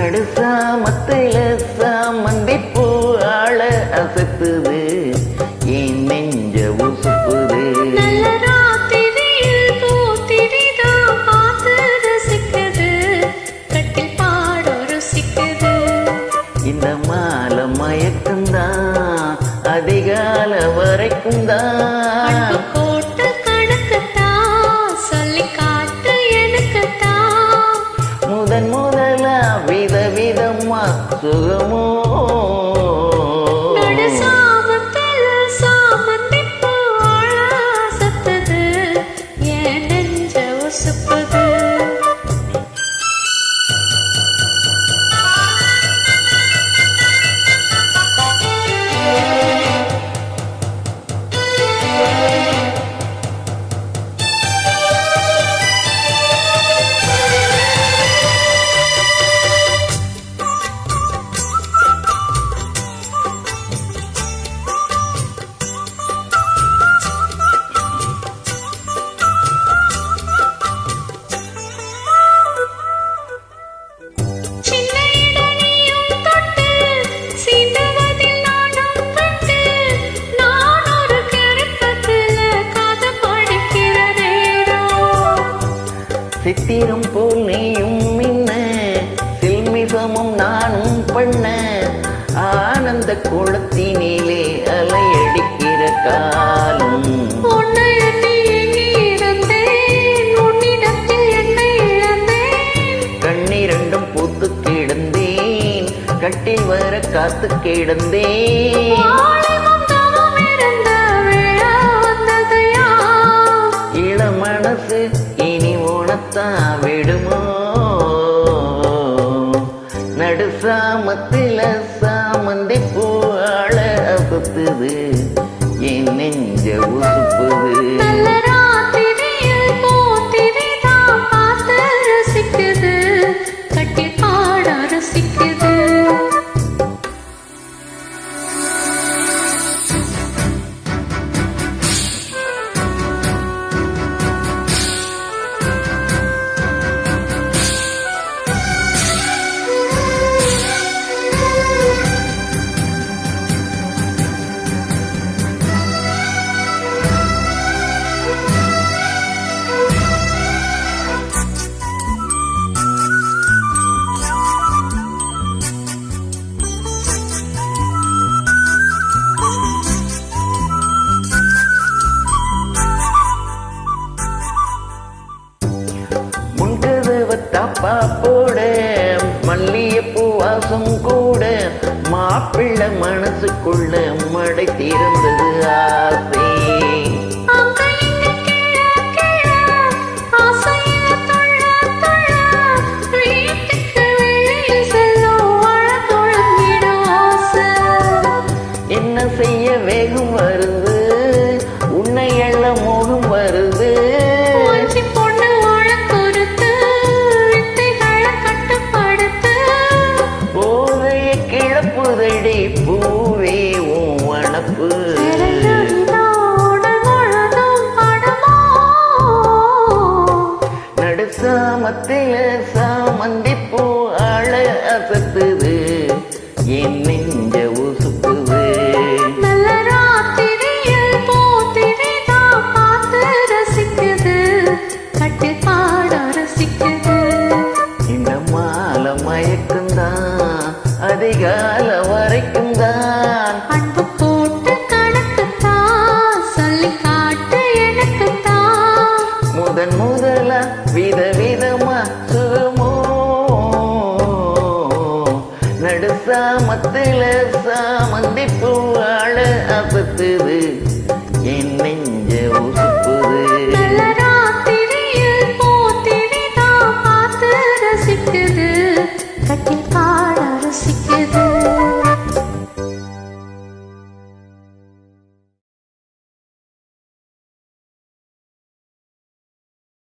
நடுசாமத்தில சாமந்திப்பூ ஆள அசத்துது, என் நெஞ்ச உசுப்புது. நல்ல ராத்திரியில் பூத்திரிதா பார்த்து ரசிக்குது, கட்டில் பாட ருசிக்குது. இந்த மாலை மயக்கம்தான் அதிகால வரைக்கும் தான். கோட்டு கணக்குத்தான் சொல்லி காட்டு எனக்குத்தான். முதன் முதலா விதவிதமா சுகமோ நடுசாமத்தில் சாமந்திப்பூ ஆள அசத்துது, என் நெஞ்ச உசுப்புது. சித்திரம் போல் நீயும் மின்ன, சில்மிசமும் நானும் பண்ண, ஆனந்த குளத்தினிலே அலையடிக்கிற காலம். கண்ணிரண்டும் பூத்து கிடந்தேன், கட்டில் வர காத்து கிடந்தேன். இள மனசு இனி உனத்தான் விடுமோ, நடுசாமத்தில சாமந்திப்பூ ஆள அசத்துது, என் நெஞ்ச உசுப்புது. கட்டில் பாட ரசிக்குது. தாப்பா போட மல்லிகைப்பூ வாசம் கூட, மாப்பிள்ளை மனசுக்குள்ள மடை திறந்தது ஆசை. என்ன செய்ய வேகம் வருது, உன்னை எள்ள மோகம் வருது. பூவே உன் வனப்பு நடுசாமத்தில சாமந்திப்பூ ஆள அசத்துது, என் நெஞ்ச உசுப்புது. நல்ல ராத்திரியில் பூத்திரிதா பார்த்து ரசிக்குது, கட்டில் பாட ரசிக்குது. இந்த மாலை மயக்கம்தான் அதிகால வரைக்கும் தான். அன்பு போட்டு கணக்குத்தான் சொல்லி காட்டு எனக்குத்தான். முதன் முதலா விதவிதமா சுகமோ, நடுசாமத்தில சாமந்திப்பூ ஆள அசத்துது, என் நெஞ்ச உசு